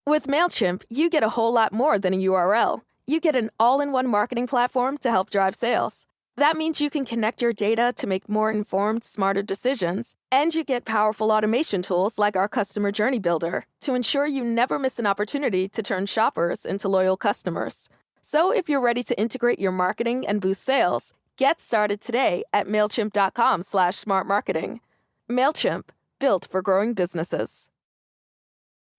With MailChimp, you get a whole lot more than a URL. You get an all-in-one marketing platform to help drive sales. That means you can connect your data to make more informed, smarter decisions, and you get powerful automation tools like our Customer Journey Builder to ensure you never miss an opportunity to turn shoppers into loyal customers. So if you're ready to integrate your marketing and boost sales, get started today at MailChimp.com/smartmarketing. MailChimp, built for growing businesses.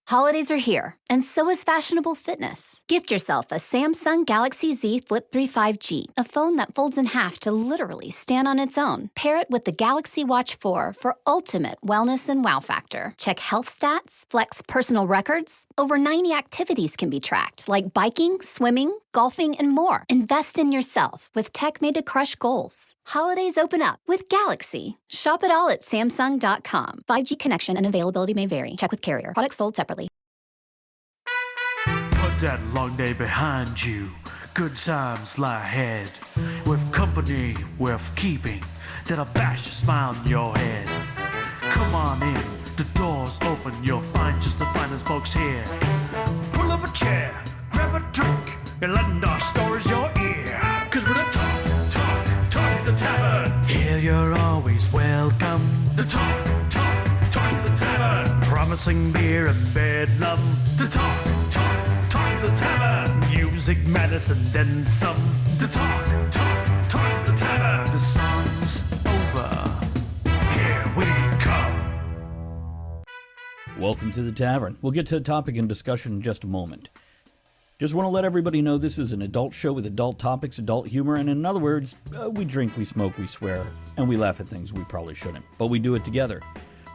Holidays are here, and so is fashionable fitness. Gift yourself a Samsung Galaxy Z Flip 3 5G, a phone that folds in half to literally stand on its own. Pair it with the Galaxy Watch 4 for ultimate wellness and wow factor. Check health stats, flex personal records. Over 90 activities can be tracked, like biking, swimming, golfing, and more. Invest in yourself with tech made to crush goals. Holidays open up with Galaxy. Shop it all at Samsung.com. 5G connection and availability may vary. Check with carrier. Products sold separately. Put that long day behind you. Good times lie ahead. With company worth keeping, that'll bash a smile on your head. Come on in, the door's open. You'll find just the finest folks here. Pull up a chair, grab a drink, and lend our stories your ear. Cause we're the talk the tavern. Here you're always welcome. The talk the tavern. Promising beer and bedlam. The talk the tavern. Music, medicine, then some. The talk the tavern. The song's over. Here we come. Welcome to the tavern. We'll get to the topic and discussion in just a moment. Just want to let everybody know this is an adult show with adult topics, adult humor, and in other words, we drink, we smoke, we swear, and we laugh at things we probably shouldn't, but we do it together.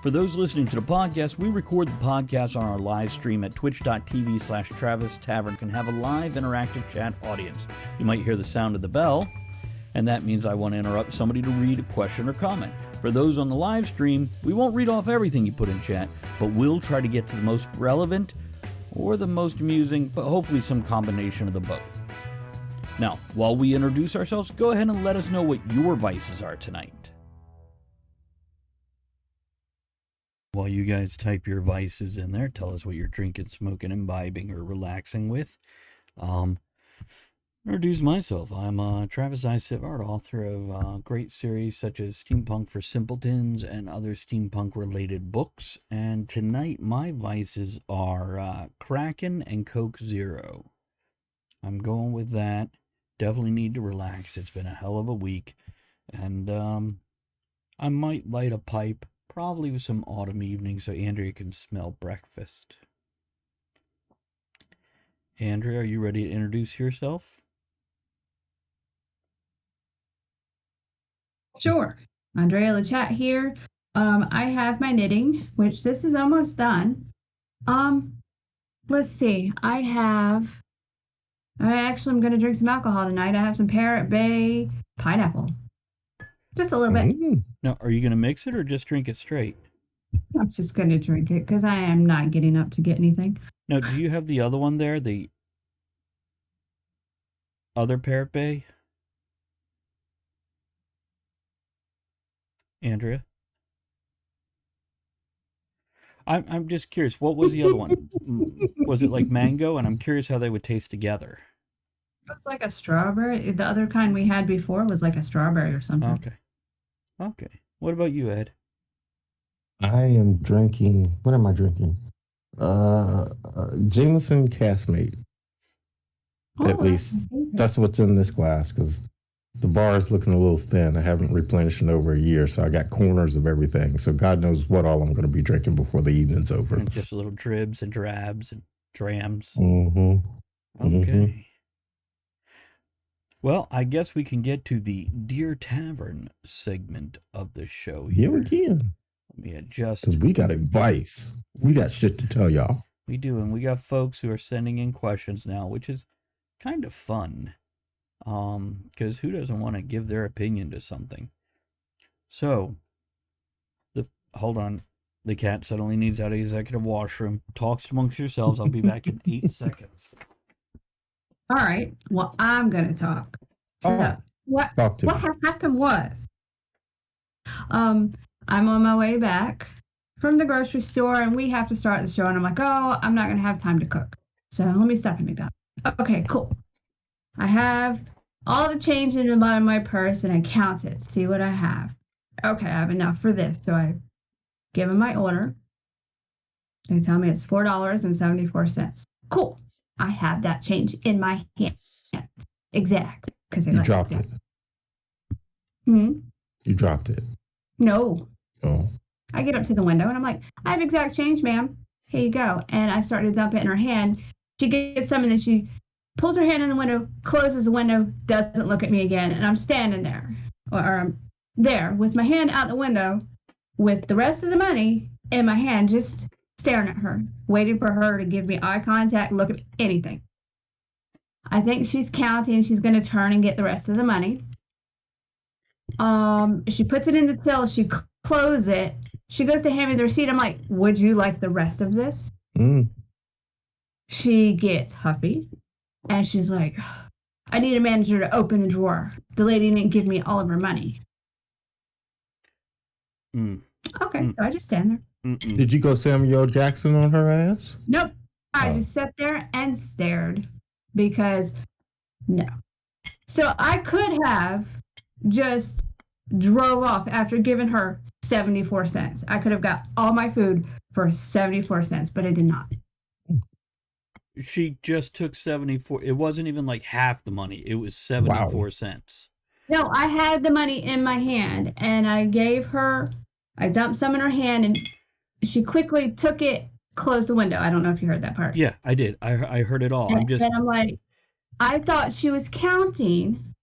For those listening to the podcast, we record the podcast on our live stream at twitch.tv/Travis Tavern. Can have a live interactive chat audience. You might hear the sound of the bell, and that means I want to interrupt somebody to read a question or comment. For those on the live stream, we won't read off everything you put in chat, but we'll try to get to the most relevant or the most amusing, but hopefully some combination of the both. Now, while we introduce ourselves, go ahead and let us know what your vices are tonight. While you guys type your vices in there, tell us what you're drinking, smoking, imbibing, or relaxing with. Introduce myself. I'm Travis I. Sivart, author of great series such as Steampunk for Simpletons and other steampunk-related books. And tonight, my vices are Kraken and Coke Zero. I'm going with that. Definitely need to relax. It's been a hell of a week. And I might light a pipe, probably with some autumn evening, so Andrea can smell breakfast. Andrea, are you ready to introduce yourself? Sure. Andrea Lachat here. I have my knitting, which this is almost done. Let's see. I actually am going to drink some alcohol tonight. I have some Parrot Bay pineapple. Just a little bit. Now, are you going to mix it or just drink it straight? I'm just going to drink it because I am not getting up to get anything. Now, do you have the other one there? The other Parrot Bay? Andrea? I'm just curious. What was the other one? Was it like mango? And I'm curious how they would taste together. It was like a strawberry. The other kind we had before was like a strawberry or something. Okay. What about you, Ed? I am drinking. What am I drinking? Jameson Castmate. At least that's what's in this glass because the bar is looking a little thin. I haven't replenished in over a year, so I got corners of everything. So God knows what all I'm going to be drinking before the evening's over. And just little dribs and drabs and drams. Mm-hmm. Okay. Mm-hmm. Well, I guess we can get to the Dear Tavern segment of the show Yeah, here. we can. Let me adjust. Because we got advice. We got shit to tell y'all. We do, and we got folks who are sending in questions now, which is kind of fun. Because who doesn't want to give their opinion to something? So, hold on. The cat suddenly needs out of the executive washroom. Talks amongst yourselves. I'll be back in 8 seconds. All right. Well, I'm going to talk. So, what happened was, I'm on my way back from the grocery store, and we have to start the show. And I'm like, oh, I'm not going to have time to cook. So let me stop at McDonald's. Okay, cool. I have all the change in the bottom of my purse, and I count it, see what I have. Okay, I have enough for this. So I give them my order. They tell me it's $4.74. Cool. I have that change in my hand. Exact. Because they You like dropped exact. it. You dropped it. No. Oh. I get up to the window and I'm like, I have exact change, ma'am. Here you go. And I start to dump it in her hand. She gets some and then she pulls her hand in the window, closes the window, doesn't look at me again. And I'm standing there. Or I'm there with my hand out the window with the rest of the money in my hand, just staring at her, waiting for her to give me eye contact, look at me, anything. I think she's counting. She's going to turn and get the rest of the money. She puts it in the till. She closes it. She goes to hand me the receipt. I'm like, would you like the rest of this? She gets huffy. And she's like, I need a manager to open the drawer. The lady didn't give me all of her money. Okay, so I just stand there. Did you go Samuel Jackson on her ass? Nope. I just sat there and stared because no. So I could have just drove off after giving her 74 cents. I could have got all my food for 74 cents, but I did not. She just took 74. It wasn't even like half the money. It was 74 cents. No, I had the money in my hand and I gave her, I dumped some in her hand and she quickly took it, closed the window. I don't know if you heard that part. Yeah, I did. I heard it all. And I'm like, I thought she was counting.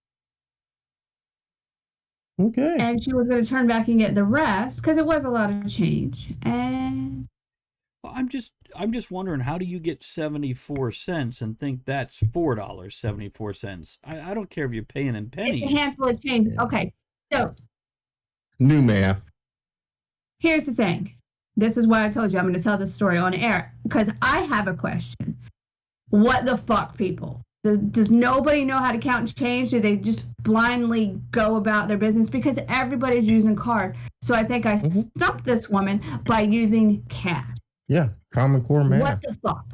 Okay. And she was going to turn back and get the rest because it was a lot of change. And I'm just wondering, how do you get 74 cents and think that's $4.74? I don't care if you're paying in pennies. It's a handful of change. Yeah. Okay, so new math. Here's the thing. This is why I told you I'm going to tell this story on air because I have a question. What the fuck, people? Does nobody know how to count change? Do they just blindly go about their business? Because everybody's using card. So I think I stumped this woman by using cash. Yeah, Common Core math. What the fuck?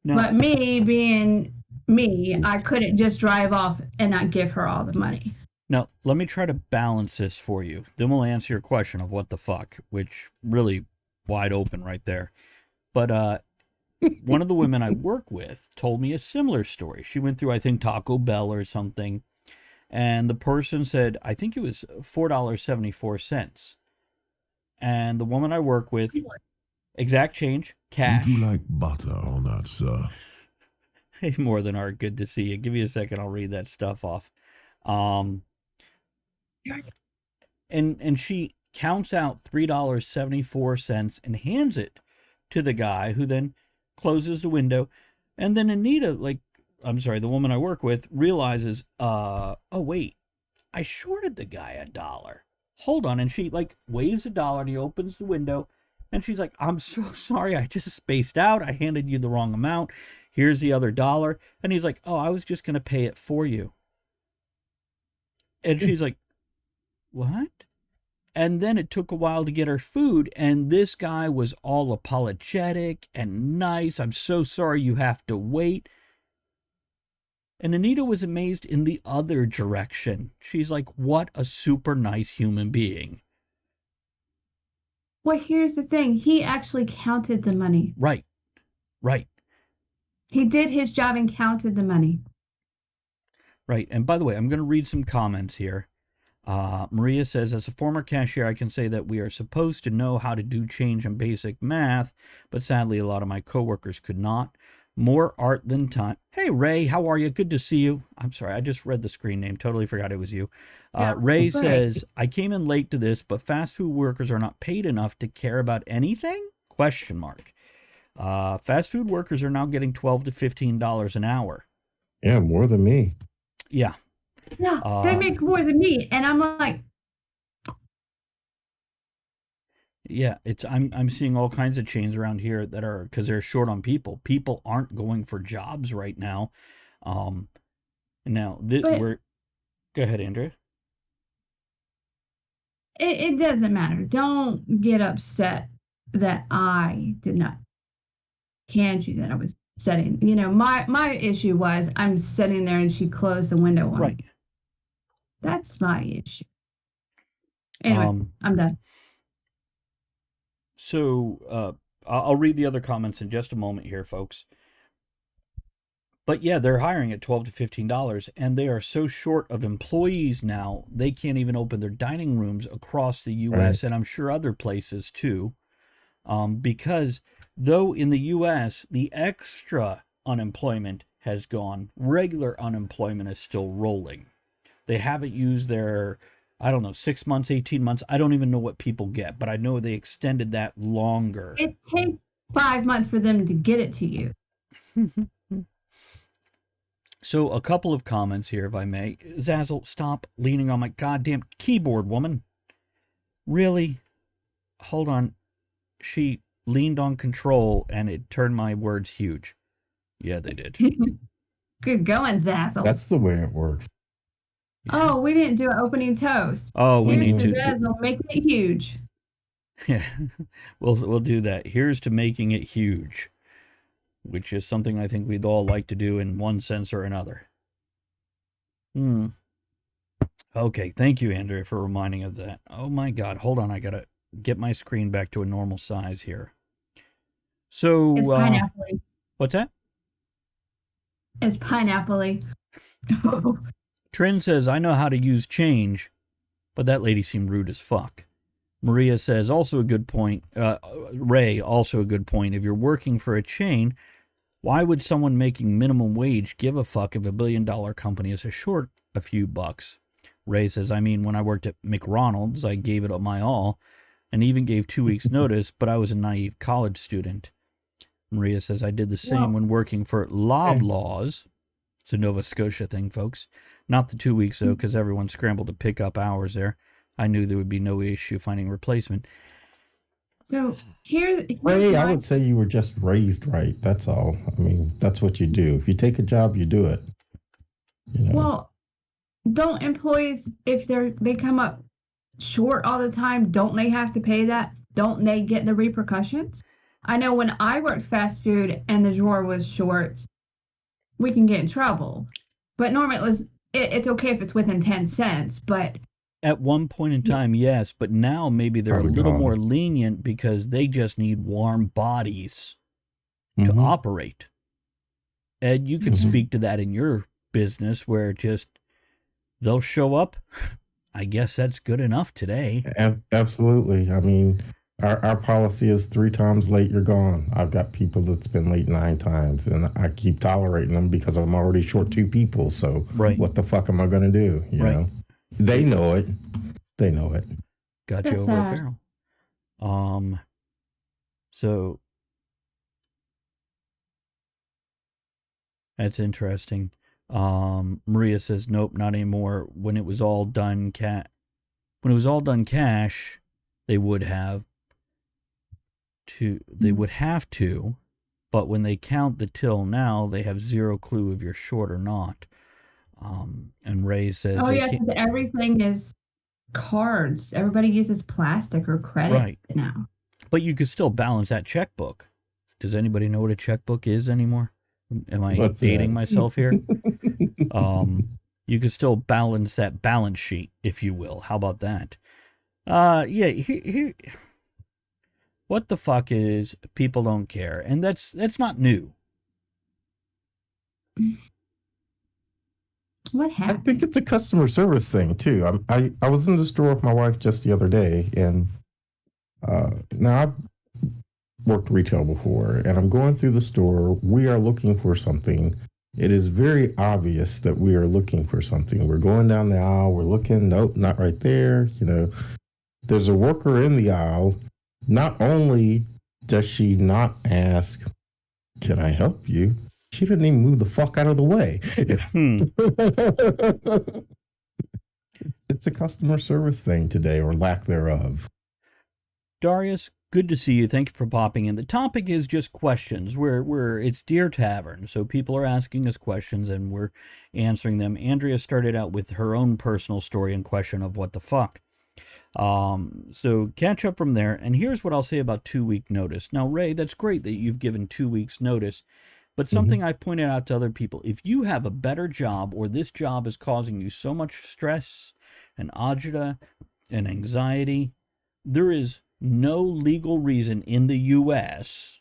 No. But me being me, I couldn't just drive off and not give her all the money. Now, let me try to balance this for you. Then we'll answer your question of what the fuck, which really wide open right there. But one of the women I work with told me a similar story. She went through, I think, Taco Bell or something. And the person said, I think it was $4.74. And the woman I work with, exact change, cash. Would you like butter on that, sir? Hey, more than art. Good to see you. Give me a second. I'll read that stuff off. And she counts out $3.74 and hands it to the guy, who then closes the window. And then Anita, the woman I work with, realizes, oh wait, I shorted the guy $1. Hold on. And she waves $1 and he opens the window and she's like, I'm so sorry. I just spaced out. I handed you the wrong amount. Here's the other $1. And he's like, oh, I was just going to pay it for you. And she's like, what? And then it took a while to get her food. And this guy was all apologetic and nice. I'm so sorry you have to wait. And Anita was amazed in the other direction. She's like, what a super nice human being. Well, here's the thing. He actually counted the money. Right. He did his job and counted the money. Right. And by the way, I'm going to read some comments here. Maria says, as a former cashier, I can say that we are supposed to know how to do change and basic math, but sadly, a lot of my coworkers could not. More art than time. Hey, Ray, how are you? Good to see you. I'm sorry, I just read the screen name. Totally forgot it was you. Ray says, I came in late to this, but fast food workers are not paid enough to care about anything? ? Fast food workers are now getting $12 to $15 an hour. Yeah, more than me. Yeah. Yeah, they make more than me. And I'm like, yeah, I'm seeing all kinds of chains around here that are, because they're short on people. People aren't going for jobs right now. Go ahead, Andrea. it doesn't matter. Don't get upset that I did not hand you that. I was sitting. My issue was I'm sitting there and she closed the window on Right. me. That's my issue. Anyway, I'm done. So I'll read the other comments in just a moment here, folks. But yeah, they're hiring at $12 to $15, and they are so short of employees now, they can't even open their dining rooms across the U.S. Right. and I'm sure other places too. Because though in the U.S., the extra unemployment has gone, regular unemployment is still rolling. They haven't used their, 6 months, 18 months. I don't even know what people get, but I know they extended that longer. It takes 5 months for them to get it to you. So a couple of comments here, if I may. Zazzle, stop leaning on my goddamn keyboard, woman. Really? Hold on. She leaned on control and it turned my words huge. Yeah, they did. Good going, Zazzle. That's the way it works. Oh, we didn't do an opening toast. Oh, we Here's need to Zazzle making it huge. Yeah, we'll do that. Here's to making it huge, which is something I think we'd all like to do in one sense or another. Okay, thank you, Andrea, for reminding of that. Oh my God, hold on, I gotta get my screen back to a normal size here. So, It's pineapple. What's that? It's pineapple. Trin says, I know how to use change, but that lady seemed rude as fuck. Maria says, also a good point. Ray, also a good point. If you're working for a chain, why would someone making minimum wage give a fuck if $1 billion company is short a few bucks? Ray says, I mean, when I worked at McDonald's, I gave it my all and even gave 2 weeks notice, but I was a naive college student. Maria says, I did the same when working for Loblaws. It's a Nova Scotia thing, folks. Not the 2 weeks, though, because everyone scrambled to pick up hours there. I knew there would be no issue finding replacement. So here's Ray, I would say you were just raised right. That's all. I mean, that's what you do. If you take a job, you do it. Well, don't employees, if they come up short all the time, don't they have to pay that? Don't they get the repercussions? I know when I worked fast food and the drawer was short, we can get in trouble. But normally it's okay if it's within 10 cents, but at one point in time, yes, but now maybe they're a little more lenient because they just need warm bodies to operate. Ed, you can speak to that in your business where just they'll show up. I guess that's good enough today. Absolutely. I mean, our policy is 3 times late, you're gone. I've got people that's been late 9 times, and I keep tolerating them because I'm already short 2 people. So what the fuck am I going to do? You know? They know it. They know it. Got you over a barrel. So that's interesting. Maria says, nope, not anymore. When it was all done cash, they would have to, but when they count the till now, they have zero clue if you're short or not. And Ray says, everything is cards. Everybody uses plastic or credit now. But you could still balance that checkbook. Does anybody know what a checkbook is anymore? Am I dating myself here? You could still balance that balance sheet, if you will. How about that? What the fuck is people don't care? And that's not new. What happened? I think it's a customer service thing too. I was in the store with my wife just the other day, and now I've worked retail before, and I'm going through the store. We are looking for something. It is very obvious that we are looking for something. We're going down the aisle. We're looking. Nope, not right there. There's a worker in the aisle. Not only does she not ask, "Can I help you?" She didn't even move the fuck out of the way. It's a customer service thing today, or lack thereof. Darius, good to see you. Thank you for popping in. The topic is just questions. It's Deer Tavern, so people are asking us questions and we're answering them. Andrea started out with her own personal story and question of what the fuck. So catch up from there. And here's what I'll say about 2-week notice. Now, Ray, that's great that you've given 2 weeks notice, but something I pointed out to other people, if you have a better job or this job is causing you so much stress and agita and anxiety, there is no legal reason in the U.S.,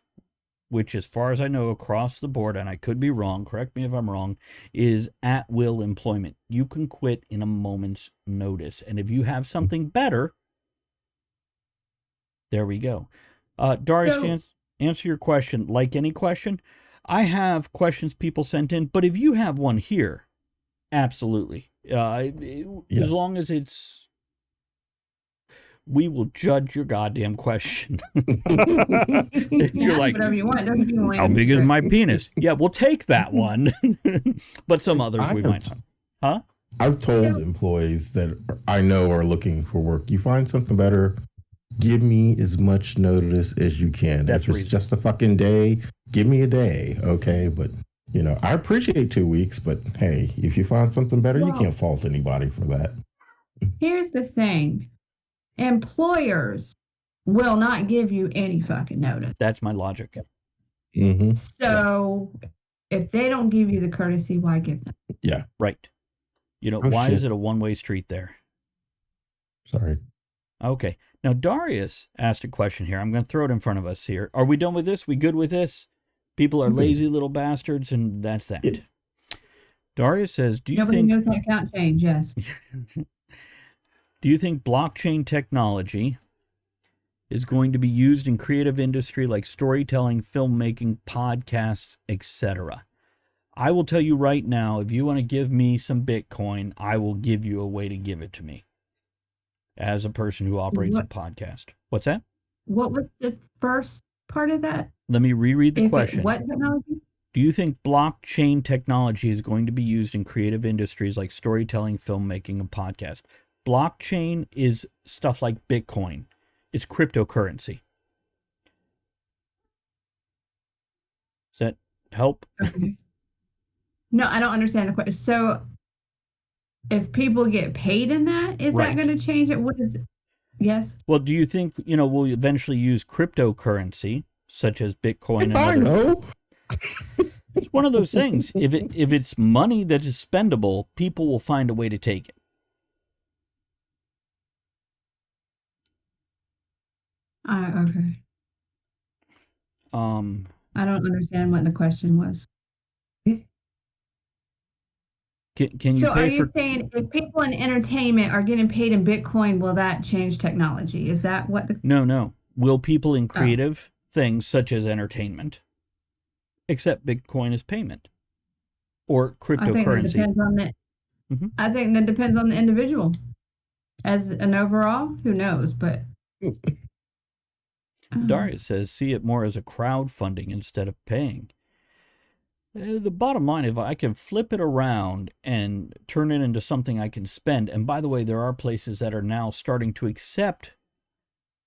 which as far as I know across the board, and I could be wrong, correct me if I'm wrong, is at-will employment. You can quit in a moment's notice. And if you have something better, there we go. Darius, to answer your question, like any question, I have questions people sent in, but if you have one here, absolutely. As long as it's... We will judge your goddamn question. If you're like, whatever you want. Doesn't mean how big is my penis? Yeah, we'll take that one. But some others we might not. Huh? I've told employees that I know are looking for work, you find something better, give me as much notice as you can. That's if it's just a fucking day, give me a day, okay? But, you know, I appreciate 2 weeks, but hey, if you find something better, you can't fault anybody for that. Here's the thing. Employers will not give you any fucking notice. That's my logic. So if they don't give you the courtesy, why give them? Yeah. Right. You know, why is it a one-way street there? Sorry. Okay. Now, Darius asked a question here. I'm going to throw it in front of us here. Are we done with this? We good with this? People are lazy little bastards, and that's that. Yeah. Darius says, Nobody knows how to count change, yes. Do you think blockchain technology is going to be used in creative industry like storytelling, filmmaking, podcasts, etc.? I will tell you right now, if you want to give me some Bitcoin, I will give you a way to give it to me as a person who operates a podcast. What's that? What was the first part of that? Let me reread the question. What technology? Do you think blockchain technology is going to be used in creative industries like storytelling, filmmaking, and podcast? Blockchain is stuff like Bitcoin. It's cryptocurrency. Does that help? Okay. No, I don't understand the question. So if people get paid in that, is that going to change it? What is it? Yes. Well, do you think, we'll eventually use cryptocurrency such as Bitcoin? I know. It's one of those things. If it's money that is spendable, people will find a way to take it. Okay. I don't understand what the question was. Can you so pay are you saying if people in entertainment are getting paid in Bitcoin, will that change technology? Is that what the... No. Will people in creative things such as entertainment accept Bitcoin as payment or cryptocurrency? I think that depends on the individual. As an overall, who knows? But Darius says, see it more as a crowdfunding instead of paying. The bottom line, if I can flip it around and turn it into something I can spend, and by the way, there are places that are now starting to accept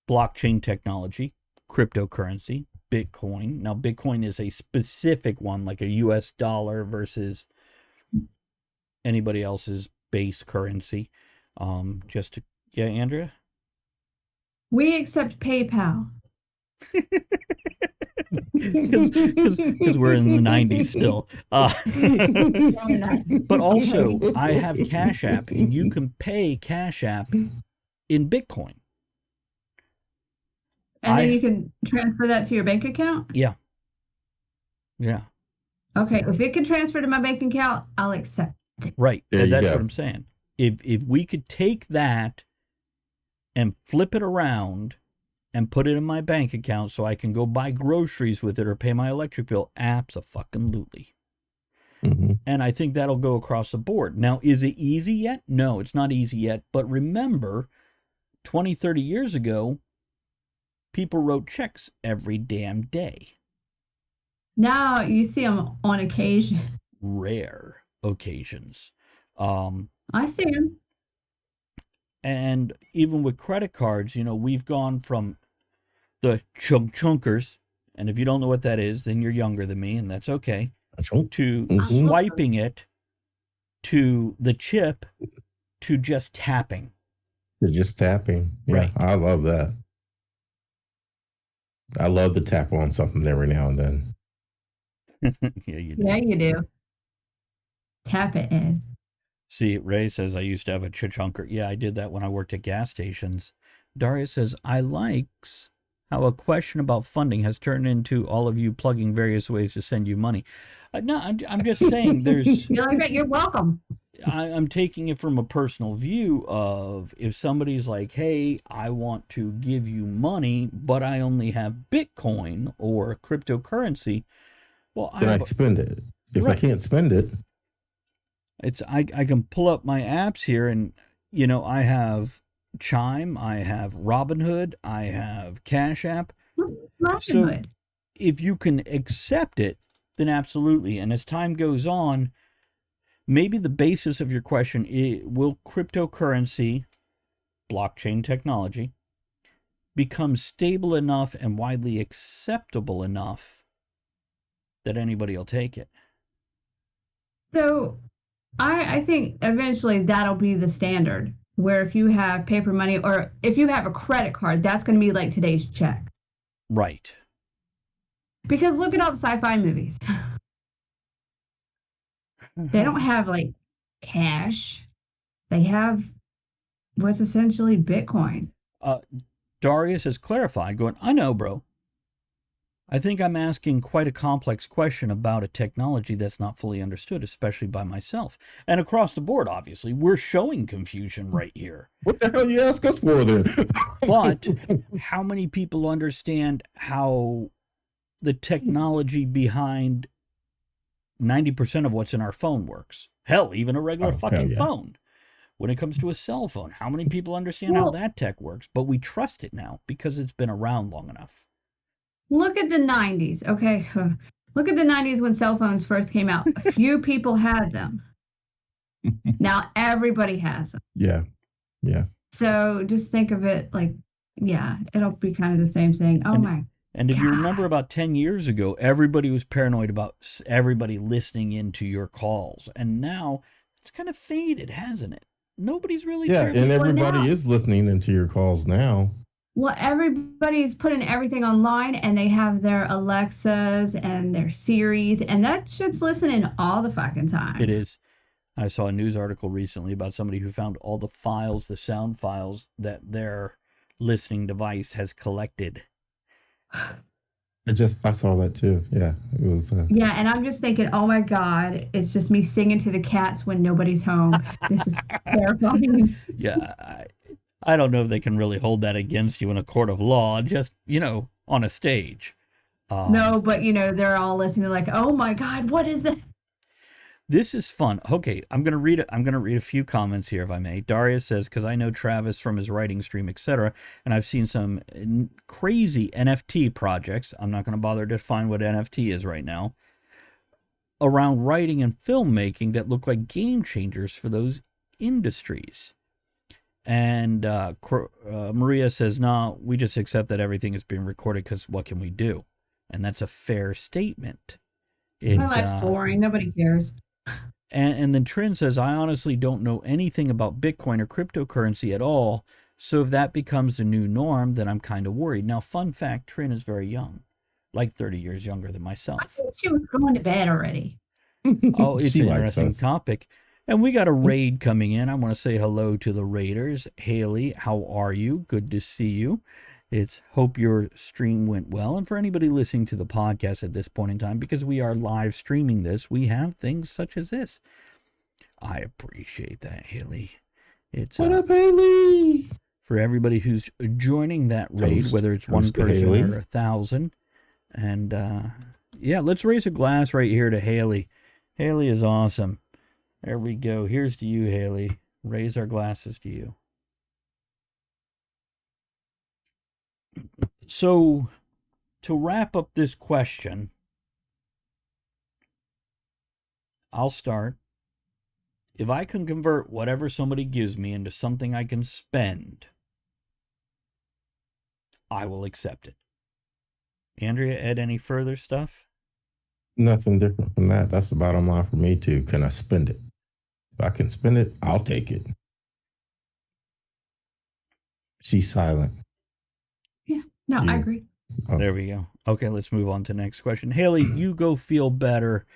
blockchain technology, cryptocurrency, Bitcoin. Now, Bitcoin is a specific one, like a US dollar versus anybody else's base currency. Andrea? We accept PayPal. Because we're in the 90s still. But also, I have Cash App, and you can pay Cash App in Bitcoin. And then you can transfer that to your bank account? Yeah. Okay, if it can transfer to my bank account, I'll accept it. Right, that's what I'm saying. If we could take that and flip it around and put it in my bank account so I can go buy groceries with it or pay my electric bill, abso-fucking-lutely. And I think that'll go across the board. Now, is it easy yet? No, it's not easy yet. But remember, 20, 30 years ago, people wrote checks every damn day. Now you see them on occasion. Rare occasions. I see them. And even with credit cards, we've gone from the chunkers, and if you don't know what that is, then you're younger than me, and that's okay, to swiping it, to the chip, to just tapping. You're just tapping. Yeah, Right. I love that. I love to tap on something every now and then. Yeah, you do. Yeah, you do. Tap it, Ed. See, Ray says, I used to have a chunker. Yeah, I did that when I worked at gas stations. Daria says, I likes how a question about funding has turned into all of you plugging various ways to send you money. No, I'm just saying there's... You like that? You're welcome. I'm taking it from a personal view of if somebody's like, hey, I want to give you money, but I only have Bitcoin or cryptocurrency. Well, Can I spend it? If I Right. can't spend it, I can pull up my apps here and, you know, I have Chime, I have Robinhood, I have Cash App. Robinhood. If you can accept it, then absolutely. And as time goes on, maybe the basis of your question will cryptocurrency, blockchain technology, become stable enough and widely acceptable enough that anybody will take it. So I think eventually that'll be the standard, where if you have paper money or if you have a credit card, that's going to be like today's check. Right. Because look at all the sci-fi movies. They don't have like cash. They have what's essentially Bitcoin. Darius has clarified, going, I know, bro. I think I'm asking quite a complex question about a technology that's not fully understood, especially by myself. And across the board, obviously, we're showing confusion right here. what the hell you ask us for then? But how many people understand how the technology behind 90% of what's in our phone works? Hell, even a regular fucking phone. When it comes to a cell phone, how many people understand how that tech works? But we trust it now because it's been around long enough. Look at the 90s, okay? Look at the 90s when cell phones first came out. A few people had them. Now everybody has them. Yeah. Yeah. So just think of it like, yeah, it'll be kind of the same thing. Oh my. And if you remember about 10 years ago, everybody was paranoid about everybody listening into your calls. And now it's kind of faded, hasn't it? Nobody's really Yeah, and everybody now, is listening into your calls now. Well, everybody's putting everything online and they have their Alexas and their Siris, and that shit's listening all the fucking time. It is. I saw a news article recently about somebody who found all the files, the sound files that their listening device has collected. I saw that too. Yeah, it was. Yeah, and I'm just thinking, oh my God, it's just me singing to the cats when nobody's home. This is terrifying. Yeah, I don't know if they can really hold that against you in a court of law, just, you know, on a stage. No, but, you know, they're all listening like, oh my God, what is it? This is fun. Okay, I'm gonna read a few comments here, if I may. Daria says, because I know Travis from his writing stream, etc., and I've seen some crazy NFT projects. I'm not gonna bother to define what NFT is right now. Around writing and filmmaking that look like game changers for those industries. And Maria says, no, we just accept that everything is being recorded because what can we do? And that's a fair statement. My life's boring. Nobody cares. And then Trin says, I honestly don't know anything about Bitcoin or cryptocurrency at all. So if that becomes the new norm, then I'm kind of worried. Now, fun fact, Trin is very young, like 30 years younger than myself. I thought she was going to bed already. Oh, it's an interesting topic. And we got a raid coming in. I want to say hello to the raiders. Haley, how are you? Good to see you. Hope your stream went well. And for anybody listening to the podcast at this point in time, because we are live streaming this, we have things such as this. I appreciate that, Haley. What up, Haley? For everybody who's joining that raid, whether it's one person Haley. or 1,000. And yeah, let's raise a glass right here to Haley. Haley is awesome. There we go. Here's to you, Haley. Raise our glasses to you. So, to wrap up this question, I'll start. If I can convert whatever somebody gives me into something I can spend, I will accept it. Andrea, Ed, any further stuff? Nothing different from that. That's the bottom line for me too. Can I spend it? If I can spend it, I'll take it. She's silent. Yeah. No, I agree. Oh. There we go. Okay, let's move on to the next question. Haley, you go feel better.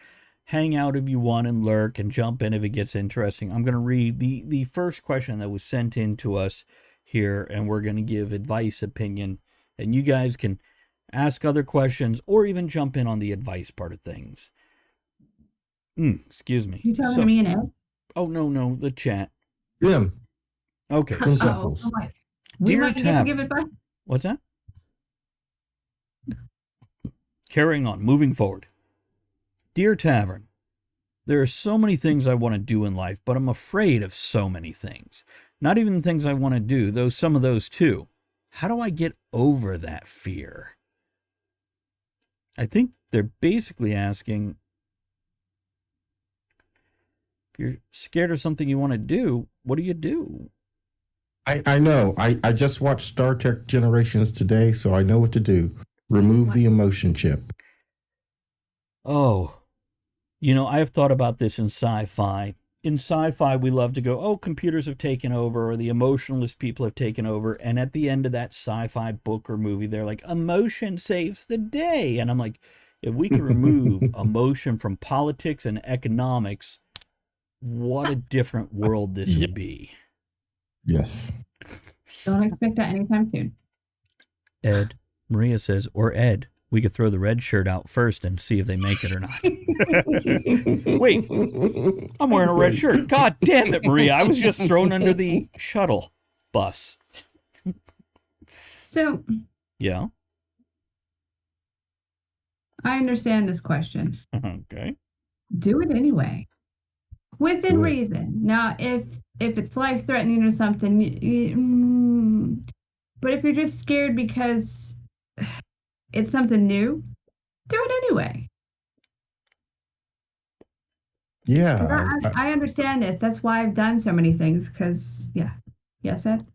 Hang out if you want and lurk and jump in if it gets interesting. I'm going to read the first question that was sent in to us here, and we're going to give advice, opinion, and you guys can ask other questions or even jump in on the advice part of things. Excuse me. You talking to me and Ed? Oh, no, the chat. Yeah. Okay. Oh, we might get to give advice. What's that? Carrying on, moving forward. Dear Tavern, there are so many things I want to do in life, but I'm afraid of so many things. Not even the things I want to do, though some of those too. How do I get over that fear? I think they're basically asking, if you're scared of something you want to do, what do you do? I know. I just watched Star Trek Generations today, so I know what to do. Remove the emotion chip. Oh, I have thought about this in sci-fi. In sci-fi, we love to go, oh, computers have taken over, or the emotionless people have taken over. And at the end of that sci-fi book or movie, they're like, emotion saves the day. And I'm like, if we can remove emotion from politics and economics, what a different world this would be. Yes. Don't expect that anytime soon. Ed, Maria says, or Ed, we could throw the red shirt out first and see if they make it or not. Wait, I'm wearing a red shirt. God damn it, Maria. I was just thrown under the shuttle bus. So. Yeah. I understand this question. Okay. Do it anyway. Within reason. Now, if it's life-threatening or something, but if you're just scared because it's something new, do it anyway. Yeah. I understand this. That's why I've done so many things, because, yeah. Yes, Ed?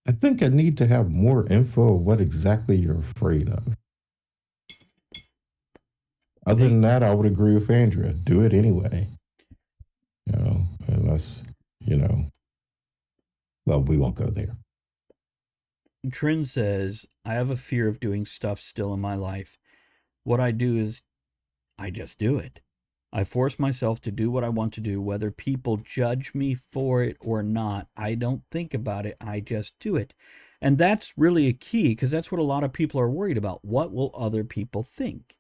I think I need to have more info of what exactly you're afraid of. Other than that, I would agree with Andrea. Do it anyway. Unless, well, we won't go there. Trin says, I have a fear of doing stuff still in my life. What I do is I just do it. I force myself to do what I want to do, whether people judge me for it or not. I don't think about it. I just do it. And that's really a key, because that's what a lot of people are worried about. What will other people think?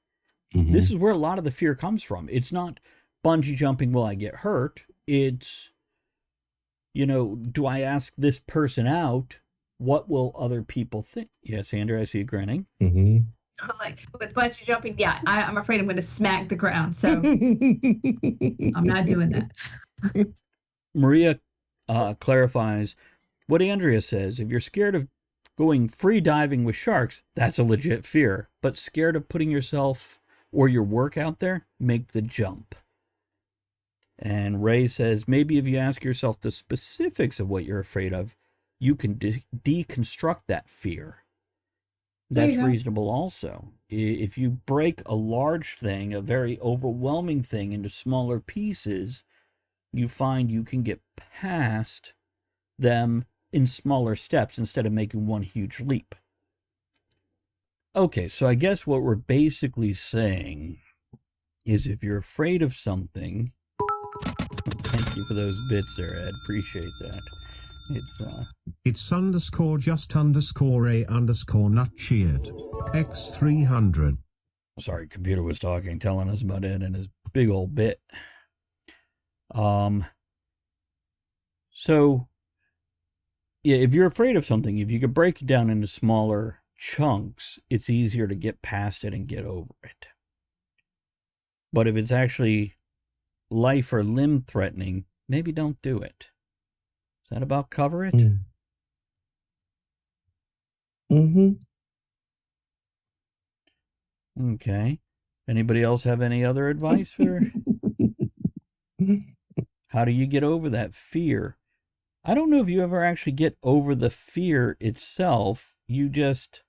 Mm-hmm. This is where a lot of the fear comes from. It's not bungee jumping, will I get hurt? It's, do I ask this person out? What will other people think? Yes, Andrea, I see you grinning. Mm-hmm. I'm like, with bungee jumping, yeah, I'm afraid I'm going to smack the ground, so I'm not doing that. Maria clarifies what Andrea says. If you're scared of going free diving with sharks, that's a legit fear. But scared of putting yourself or your work out there, make the jump. And Ray says, maybe if you ask yourself the specifics of what you're afraid of, you can deconstruct that fear. That's reasonable also. If you break a large thing, a very overwhelming thing, into smaller pieces, you find you can get past them in smaller steps instead of making one huge leap. Okay, so I guess what we're basically saying is if you're afraid of something, thank you for those bits there, Ed. Appreciate that. It's _just_a_nut cheered. X300. Sorry, computer was talking, telling us about Ed and his big old bit. So, yeah, if you're afraid of something, if you could break it down into smaller chunks, it's easier to get past it and get over it. But if it's actually life or limb threatening, maybe don't do it. Is that about cover it? Mm-hmm. Okay. Anybody else have any other advice for how do you get over that fear? I don't know if you ever actually get over the fear itself. You just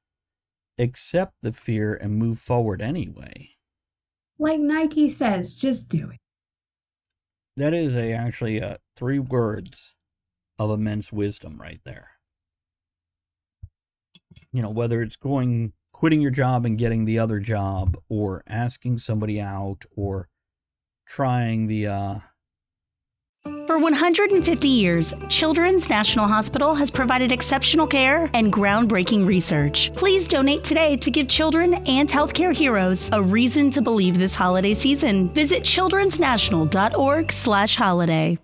accept the fear and move forward anyway. Like Nike says, just do it. That is actually 3 words of immense wisdom right there. You know, whether it's quitting your job and getting the other job, or asking somebody out, or trying the For 150 years, Children's National Hospital has provided exceptional care and groundbreaking research. Please donate today to give children and healthcare heroes a reason to believe this holiday season. Visit childrensnational.org/holiday.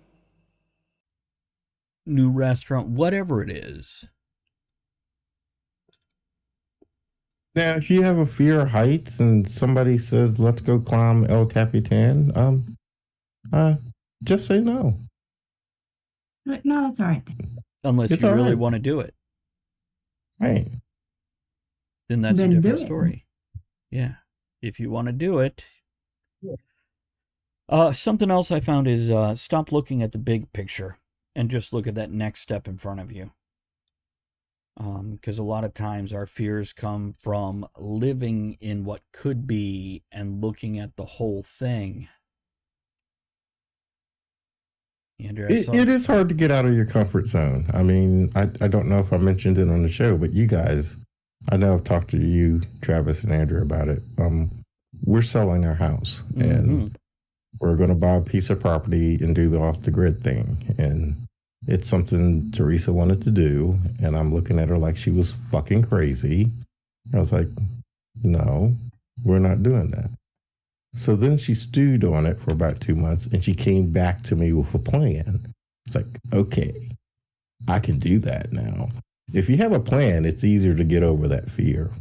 new restaurant, whatever it is. Now, if you have a fear of heights and somebody says, let's go climb El Capitan, just say no. No, that's all right. Unless It's you all really right. want to do it. Right. Then that's Then a do different it. story. Yeah. If you want to do it. Something else I found is stop looking at the big picture and just look at that next step in front of you. Because a lot of times our fears come from living in what could be and looking at the whole thing. Andrea, It is hard to get out of your comfort zone. I mean, I don't know if I mentioned it on the show, but you guys, I know I've talked to you, Travis and Andrea, about it. We're selling our house and we're going to buy a piece of property and do the off the grid thing. And it's something Teresa wanted to do. And I'm looking at her like she was fucking crazy. I was like, no, we're not doing that. So then she stewed on it for about 2 months and she came back to me with a plan. It's like, okay, I can do that now. If you have a plan, it's easier to get over that fear.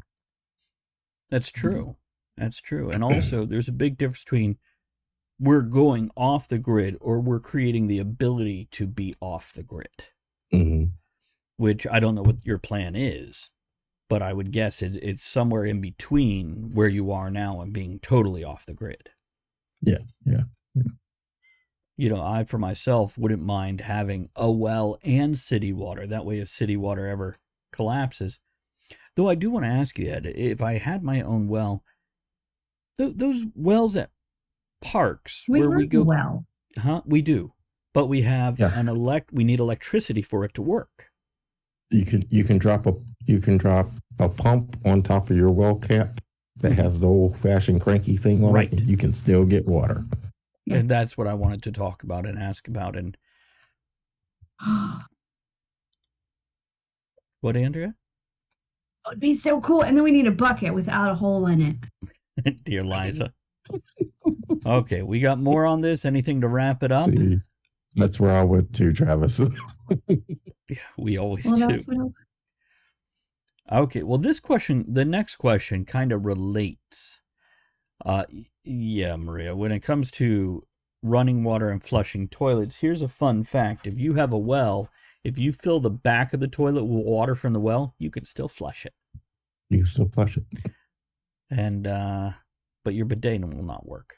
That's true. That's true. And also, there's a big difference between we're going off the grid or we're creating the ability to be off the grid, which I don't know what your plan is, but I would guess it's somewhere in between where you are now and being totally off the grid. Yeah. You know, I, for myself, wouldn't mind having a well and city water. That way, if city water ever collapses. Though I do want to ask you, Ed, if I had my own well, those wells at parks where we go. Well, We do. But we have we need electricity for it to work. You can drop a pump on top of your well cap that has the old fashioned cranky thing on it, and you can still get water. Yeah. And that's what I wanted to talk about and ask about. And what, Andrea? it would be so cool. And then we need a bucket without a hole in it. Dear Liza. Okay, we got more on this. Anything to wrap it up? See, that's where I went to, Travis. Yeah, we always do. Okay, well, the next question kind of relates. Yeah, Maria, when it comes to running water and flushing toilets, here's a fun fact. If you have a well, if you fill the back of the toilet with water from the well, you can still flush it. You can still flush it. And, but your bidet will not work.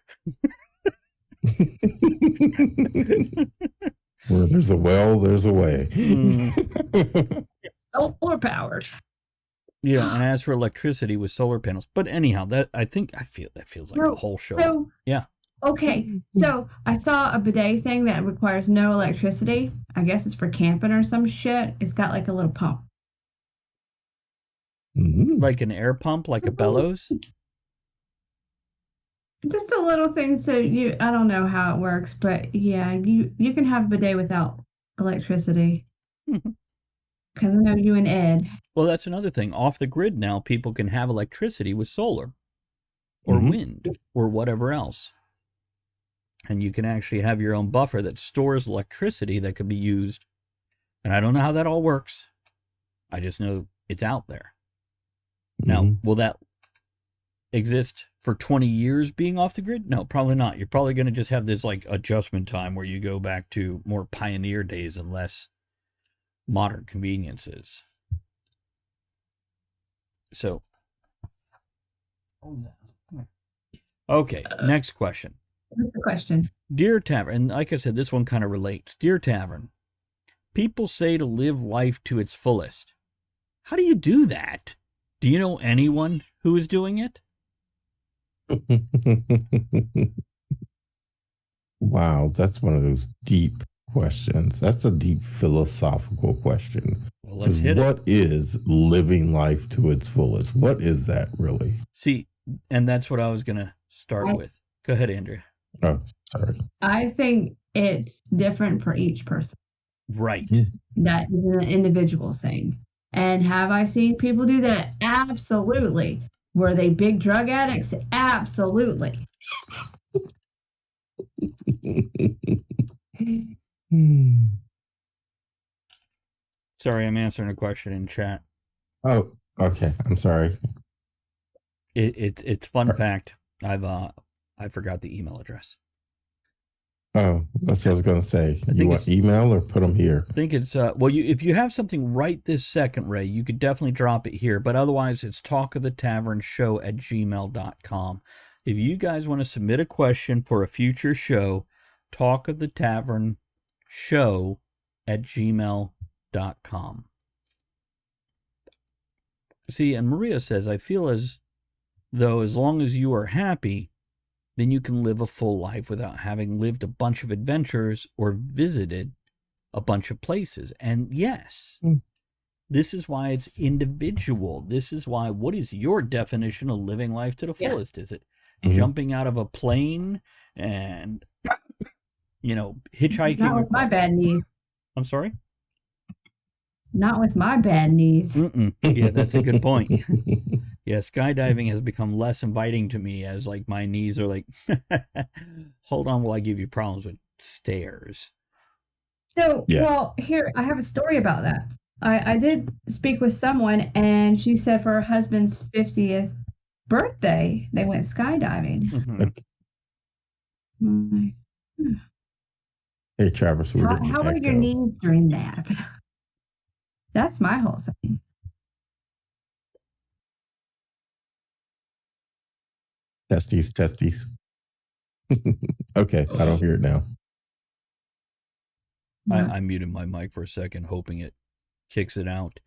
Where there's a well, there's a way. Solar powered. Yeah, and as for electricity with solar panels, but anyhow, I feel that feels like a whole show. So, yeah. Okay, so I saw a bidet thing that requires no electricity. I guess it's for camping or some shit. It's got like a little pump. Like an air pump, like a bellows? Just a little thing, so I don't know how it works, but yeah, you can have a bidet without electricity. Because I know you and Ed. Well, that's another thing. Off the grid now, people can have electricity with solar or wind or whatever else. And you can actually have your own buffer that stores electricity that could be used. And I don't know how that all works. I just know it's out there. Now, will that exist for 20 years being off the grid? No, probably not. You're probably going to just have this like adjustment time where you go back to more pioneer days and less modern conveniences. So, okay, next question. What's the question? Dear Tavern, and like I said, this one kind of relates. Dear Tavern, people say to live life to its fullest. How do you do that? Do you know anyone who is doing it? Wow, that's one of those deep questions. That's a deep philosophical question. Well, let's 'Cause hit what it. is living life to its fullest? What is that really? See, and that's what I was going to start with. Go ahead, Andrea. Oh, sorry. I think it's different for each person. Right. That is an individual thing. And have I seen people do that? Absolutely. Were they big drug addicts? Absolutely. Sorry, I'm answering a question in chat. Oh, okay. I'm sorry. It's fun fact. I forgot the email address. Oh, that's what I was going to say. You want email or put them here? I think it's well, if you have something right this second, Ray, you could definitely drop it here. But otherwise, it's talkofthetavernshow@gmail.com. If you guys want to submit a question for a future show, talkofthetavernshow@gmail.com. See, and Maria says, I feel as though as long as you are happy, then you can live a full life without having lived a bunch of adventures or visited a bunch of places. And yes, this is why it's individual. This is why, what is your definition of living life to the fullest? Is it jumping out of a plane and, hitchhiking? Not with my bad knees. I'm sorry? Not with my bad knees. Yeah, that's a good point. Yeah, skydiving has become less inviting to me as like my knees are like, hold on while I give you problems with stairs. So, well, here, I have a story about that. I did speak with someone, and she said for her husband's 50th birthday, they went skydiving. Hey, Travis. How are your knees during that? That's my whole thing. Testes. Okay, I don't hear it now. I muted my mic for a second, hoping it kicks it out.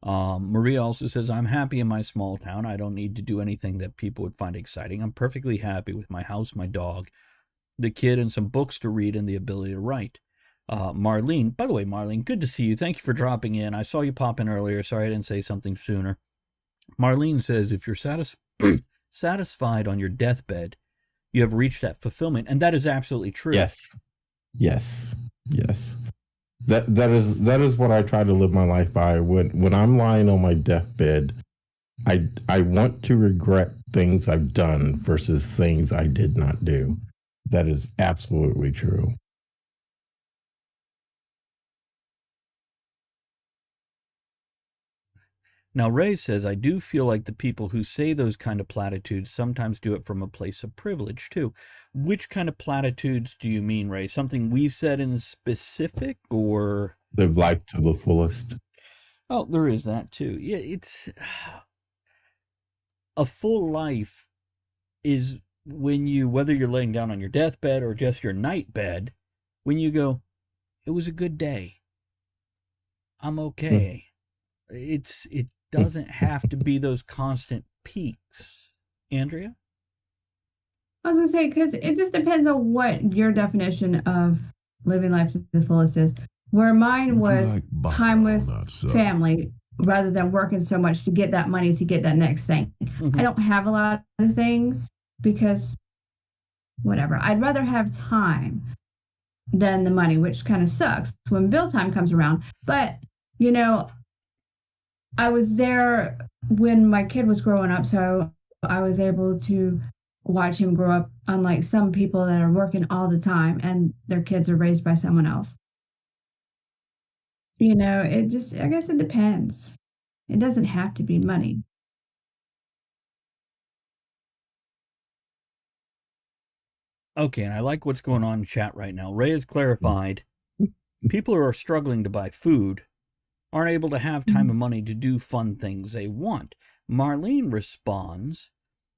Maria also says, I'm happy in my small town. I don't need to do anything that people would find exciting. I'm perfectly happy with my house, my dog, the kid, and some books to read and the ability to write. Marlene, by the way, Marlene, good to see you. Thank you for dropping in. I saw you pop in earlier. Sorry I didn't say something sooner. Marlene says, if you're satisfied on your deathbed, you have reached that fulfillment. And that is absolutely true. Yes. That is what I try to live my life by. When I'm lying on my deathbed, I want to regret things I've done versus things I did not do. That is absolutely true. Now, Ray says, I do feel like the people who say those kind of platitudes sometimes do it from a place of privilege, too. Which kind of platitudes do you mean, Ray? Something we've said in specific, or? Live life to the fullest. Oh, there is that, too. Yeah, it's... A full life is when you, whether you're laying down on your deathbed or just your night bed, when you go, it was a good day. I'm okay. It doesn't have to be those constant peaks. Andrea? I was going to say, because it just depends on what your definition of living life to the fullest is. Where mine was time with family rather than working so much to get that money, to get that next thing. I don't have a lot of things because whatever. I'd rather have time than the money, which kind of sucks when bill time comes around. But, I was there when my kid was growing up, so I was able to watch him grow up, unlike some people that are working all the time and their kids are raised by someone else. I guess it depends. It doesn't have to be money. Okay, and I like what's going on in chat right now. Ray has clarified, people who are struggling to buy food aren't able to have time and money to do fun things they want. Marlene responds,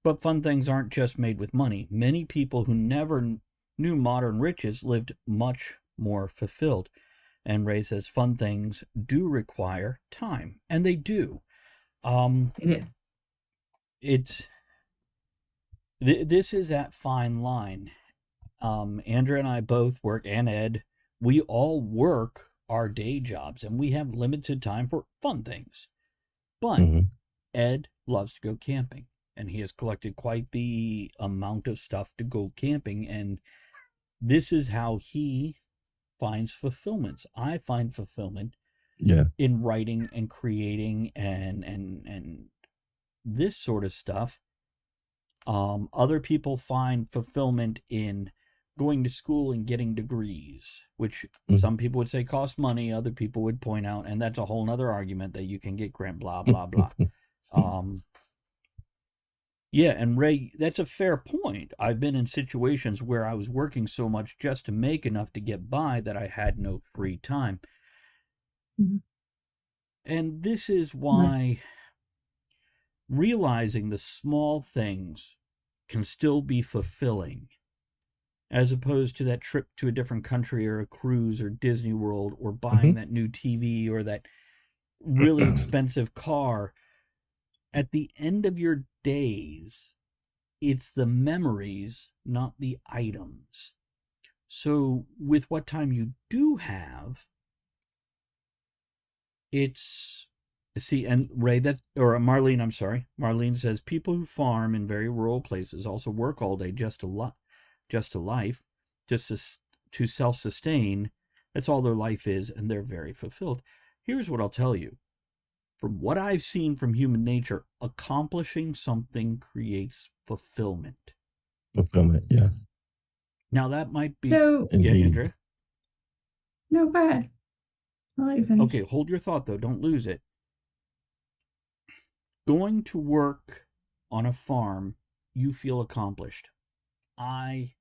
but fun things aren't just made with money. Many people who never knew modern riches lived much more fulfilled. And Ray says fun things do require time. And they do. This is that fine line. Andrea and I both work, and Ed, we all work our day jobs, and we have limited time for fun things. But Ed loves to go camping, and he has collected quite the amount of stuff to go camping, and this is how he finds fulfillments. I find fulfillment in writing and creating and this sort of stuff. Other people find fulfillment in going to school and getting degrees, which some people would say cost money. Other people would point out, and that's a whole nother argument, that you can get grant, blah, blah, blah. Yeah, and Ray, that's a fair point. I've been in situations where I was working so much just to make enough to get by that I had no free time. And this is why realizing the small things can still be fulfilling, as opposed to that trip to a different country or a cruise or Disney World or buying that new TV or that really expensive car. At the end of your days, it's the memories, not the items. So with what time you do have, it's... See, and Ray, Marlene, I'm sorry. Marlene says, people who farm in very rural places also work all day just to self-sustain. That's all their life is, and they're very fulfilled. Here's what I'll tell you. From what I've seen from human nature, accomplishing something creates fulfillment. Fulfillment, yeah. Now, that might be... So, yeah, Andrea? No, go ahead. I'll let you finish. Okay, hold your thought, though. Don't lose it. Going to work on a farm, you feel accomplished. I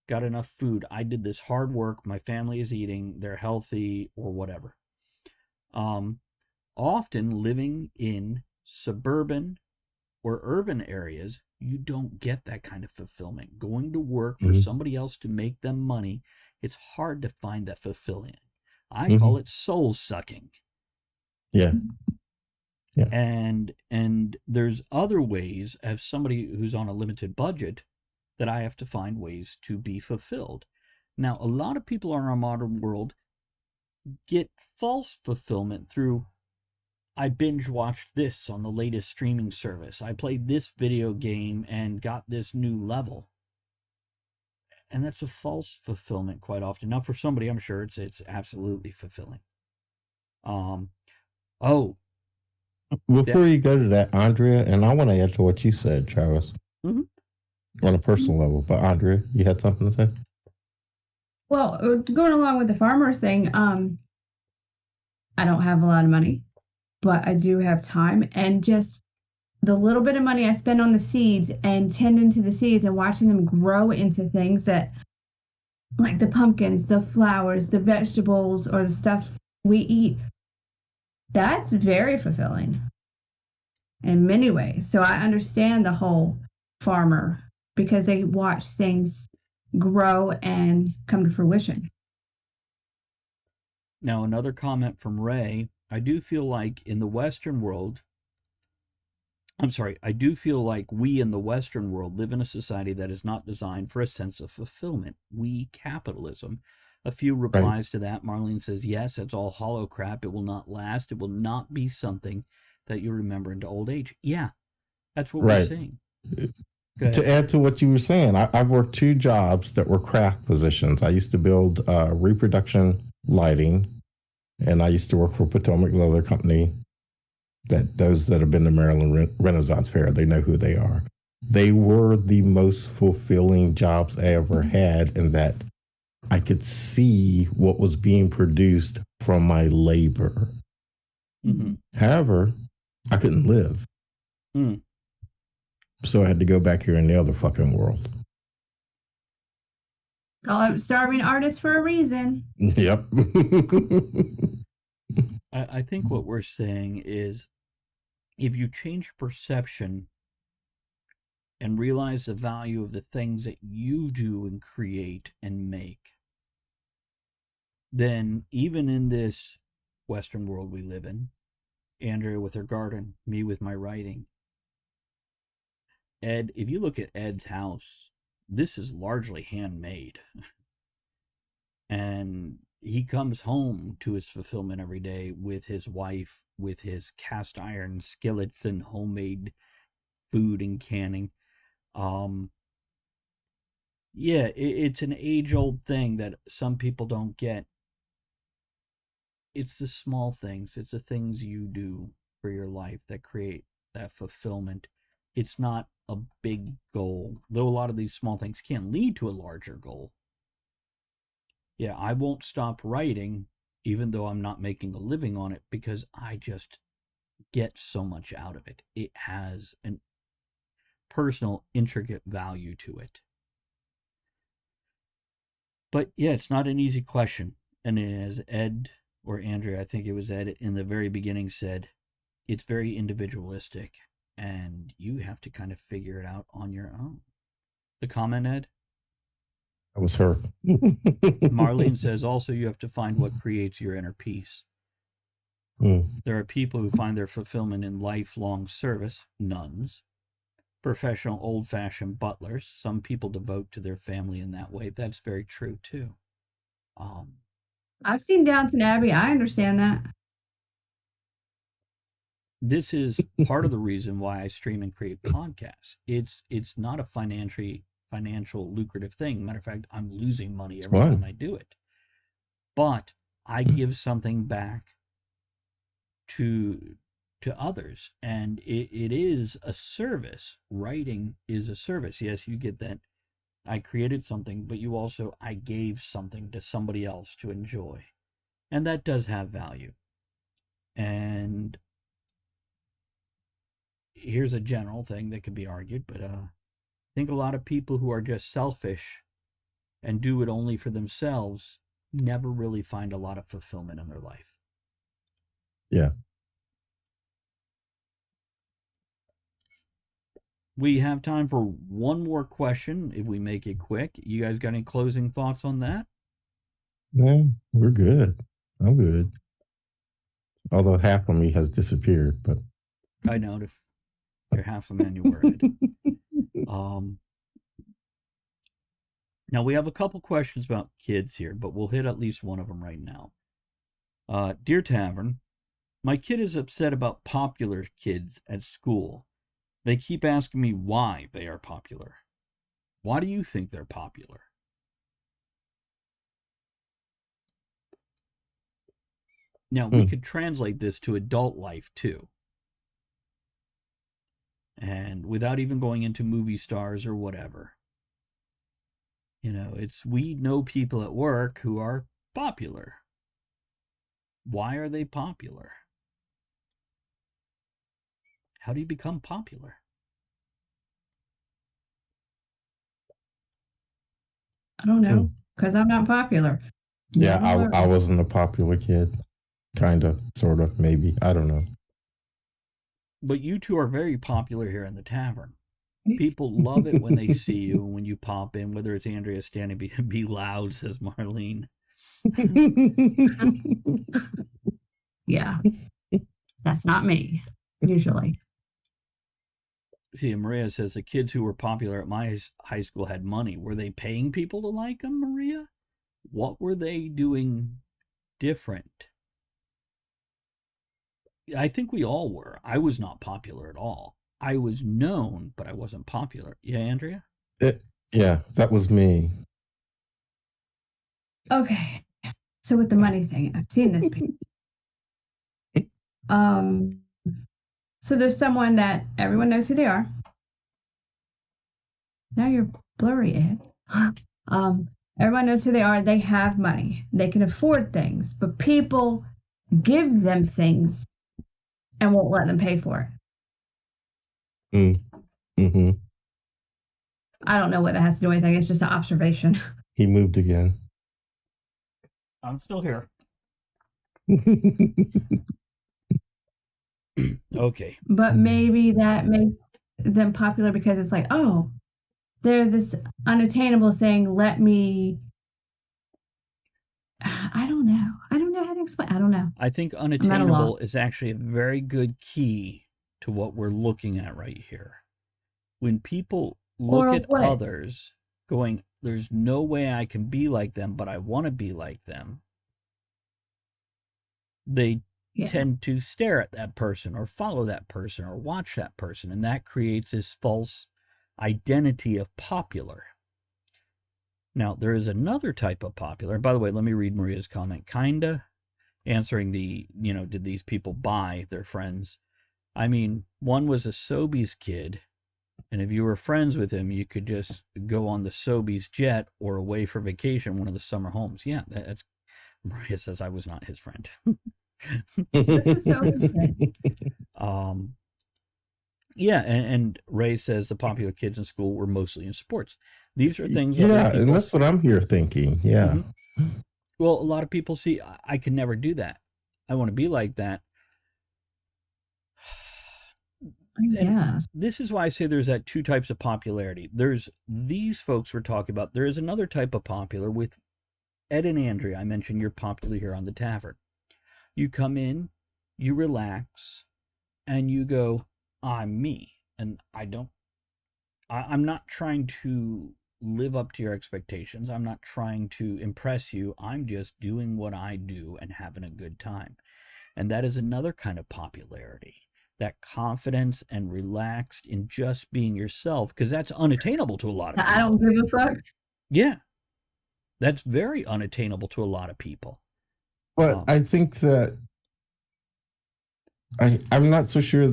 got enough food. I did this hard work. My family is eating. They're healthy, or whatever. Often living in suburban or urban areas, you don't get that kind of fulfillment. Going to work for somebody else to make them money, it's hard to find that fulfilling. I call it soul sucking. Yeah. Yeah. And there's other ways, as somebody who's on a limited budget, that I have to find ways to be fulfilled. Now, a lot of people in our modern world get false fulfillment through, I binge watched this on the latest streaming service. I played this video game and got this new level. And that's a false fulfillment quite often. Now, for somebody, I'm sure it's absolutely fulfilling. Before you go to that, Andrea, and I want to add to what you said, Travis, on a personal level. But Andrea, you had something to say? Well, going along with the farmers thing, I don't have a lot of money, but I do have time, and just the little bit of money I spend on the seeds and tending to the seeds and watching them grow into things that, like the pumpkins, the flowers, the vegetables, or the stuff we eat, that's very fulfilling in many ways. So I understand the whole farmer, because they watch things grow and come to fruition. Now, another comment from Ray. I do feel like we in the Western world live in a society that is not designed for a sense of fulfillment. We, capitalism. A few replies to that. Marlene says, yes, it's all hollow crap. It will not last. It will not be something that you remember into old age. Yeah, that's what we're saying. To add to what you were saying, I worked 2 jobs that were craft positions. I used to build reproduction lighting, and I used to work for Potomac Leather Company. Those that have been to Maryland Renaissance Fair, they know who they are. They were the most fulfilling jobs I ever had, in that I could see what was being produced from my labor. However, I couldn't live. So I had to go back here in the other fucking world. Call it starving artist for a reason. Yep. I think what we're saying is, if you change perception and realize the value of the things that you do and create and make, then even in this Western world we live in, Andrea with her garden, me with my writing, Ed, if you look at Ed's house, this is largely handmade. And he comes home to his fulfillment every day with his wife, with his cast iron skillets and homemade food and canning. Yeah, it's an age-old thing that some people don't get. It's the small things. It's the things you do for your life that create that fulfillment. It's not a big goal, though a lot of these small things can lead to a larger goal. Yeah, I won't stop writing, even though I'm not making a living on it, because I just get so much out of it. It has an personal, intricate value to it. But yeah, it's not an easy question. And as Ed or Andrea, I think it was Ed in the very beginning said, it's very individualistic and you have to kind of figure it out on your own. The comment, Ed? That was her. Marlene says also you have to find what creates your inner peace. There are people who find their fulfillment in lifelong service, nuns, professional old-fashioned butlers. Some people devote to their family in that way. That's very true too. I've seen Downton Abbey. I understand that. This is part of the reason why I stream and create podcasts. It's not a financial lucrative thing. Matter of fact, I'm losing money every time I do it. But I give something back to others, and it is a service. Writing is a service. Yes, you get that. I created something, but I gave something to somebody else to enjoy. And that does have value. And here's a general thing that could be argued, but I think a lot of people who are just selfish and do it only for themselves never really find a lot of fulfillment in their life. Yeah. We have time for one more question if we make it quick. You guys got any closing thoughts on that? No, we're good. I'm good. Although half of me has disappeared, but I know you're half the man you were, Ed. Now we have a couple questions about kids here, but we'll hit at least one of them right now. Dear Tavern, my kid is upset about popular kids at school. They keep asking me why they are popular. Why do you think they're popular? Now, we could translate this to adult life, too. And without even going into movie stars or whatever. You know, we know people at work who are popular. Why are they popular? How do you become popular? I don't know, because I'm not popular. Yeah, I wasn't a popular kid. Kind of, sort of, maybe. I don't know. But you two are very popular here in the tavern. People love it when they see you, when you pop in, whether it's Andrea standing be loud, says Marlene. Yeah, that's not me, usually. See, Maria says the kids who were popular at my high school had money. Were they paying people to like them, Maria? What were they doing different? I think we all were. I was not popular at all. I was known, but I wasn't popular. Yeah, Andrea? Yeah, that was me. Okay, so with the money thing, I've seen this page. So there's someone that everyone knows who they are. Now you're blurry, Ed. Everyone knows who they are. They have money. They can afford things, but people give them things and won't let them pay for it. Mm-hmm. I don't know what that has to do with anything. It's just an observation. He moved again. I'm still here. Okay. But maybe that makes them popular because it's like, oh, they're this unattainable thing. Let me. I don't know. I don't know how to explain. I don't know. I think unattainable is actually a very good key to what we're looking at right here. When people look at others, going, there's no way I can be like them, but I want to be like them, they tend to stare at that person or follow that person or watch that person. And that creates this false identity of popular. Now, there is another type of popular. By the way, let me read Maria's comment. Kinda answering the, did these people buy their friends? I mean, one was a Sobeys kid. And if you were friends with him, you could just go on the Sobeys jet or away for vacation, one of the summer homes. Yeah, that's Maria says I was not his friend. Yeah, and Ray says the popular kids in school were mostly in sports. These are things. Yeah, and that's what I'm here thinking. Yeah. Mm-hmm. Well, a lot of people see, I could never do that. I want to be like that. Yeah. This is why I say there's that two types of popularity. There's these folks we're talking about. There is another type of popular with Ed and Andrea. I mentioned you're popular here on the tavern. You come in, you relax, and you go, I'm me. And I'm not trying to live up to your expectations. I'm not trying to impress you. I'm just doing what I do and having a good time. And that is another kind of popularity. That confidence and relaxed in just being yourself, because that's unattainable to a lot of people. I don't give a fuck. Yeah. That's very unattainable to a lot of people. But I think that I'm not so sure.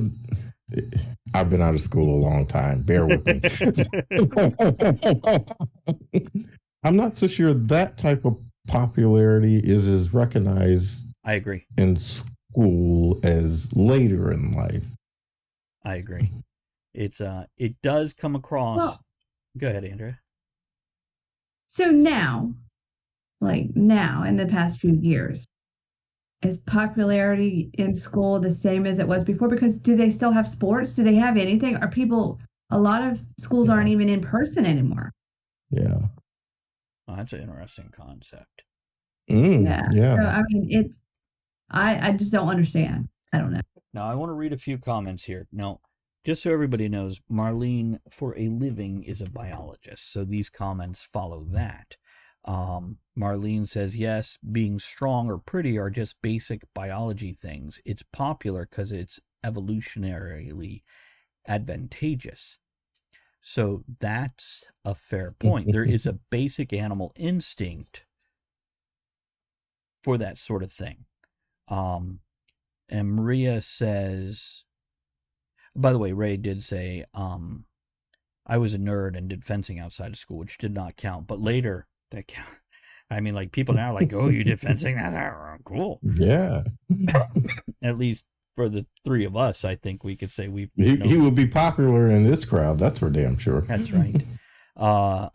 I've been out of school a long time. Bear with me. I'm not so sure that type of popularity is as recognized. I agree. In school as later in life. I agree. It does come across. Well, go ahead, Andrea. So now in the past few years, is popularity in school the same as it was before? Because do they still have sports? Do they have anything? A lot of schools aren't even in person anymore. Yeah. Oh, that's an interesting concept. Yeah. So, I mean, I just don't understand. I don't know. Now, I want to read a few comments here. Now, just so everybody knows, Marlene, for a living, is a biologist. So these comments follow that. Marlene says, yes, being strong or pretty are just basic biology things. It's popular because it's evolutionarily advantageous. So that's a fair point. There is a basic animal instinct for that sort of thing. And Maria says, by the way, Ray did say, I was a nerd and did fencing outside of school, which did not count. But later, that count. I mean, like, people now are like, oh, you did fencing? That's cool. Yeah. At least for the three of us, I think we could say he will be popular in this crowd. That's for damn sure. That's right.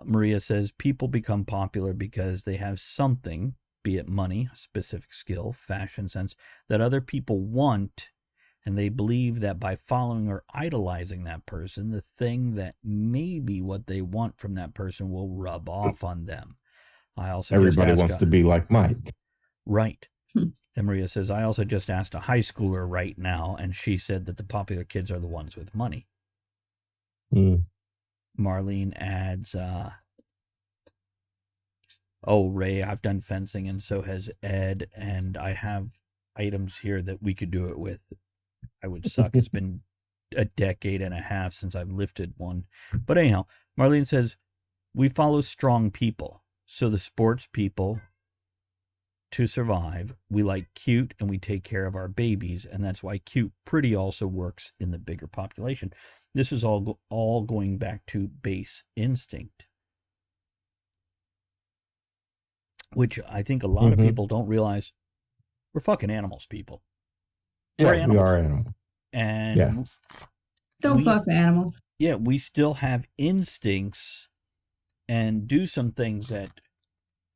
Maria says people become popular because they have something, be it money, specific skill, fashion sense, that other people want, and they believe that by following or idolizing that person, the thing that may be what they want from that person will rub off on them. Everybody wants to be like Mike. Right. And Maria says, I also just asked a high schooler right now, and she said that the popular kids are the ones with money. Marlene adds, oh, Ray, I've done fencing, and so has Ed, and I have items here that we could do it with. I would suck. It's been a decade and a half since I've lifted one. But anyhow, Marlene says, we follow strong people. So the sports people, to survive, we like cute and we take care of our babies. And that's why cute pretty also works in the bigger population. This is all going back to base instinct, which I think a lot of people don't realize. We're fucking animals, people. Yeah, we're animals. We are animals. And don't fuck the animals. Yeah, we still have instincts and do some things that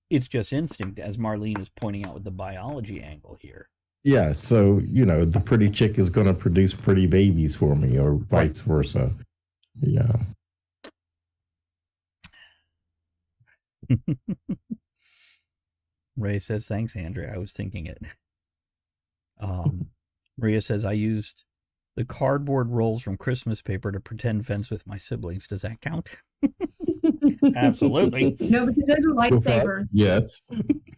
it's just instinct, as Marlene is pointing out with the biology angle here. Yeah, so, the pretty chick is going to produce pretty babies for me, or vice versa. Yeah. Ray says, thanks, Andrea. I was thinking it. Maria says, I used the cardboard rolls from Christmas paper to pretend fence with my siblings. Does that count? Absolutely. No, because those are lightsabers. Yes.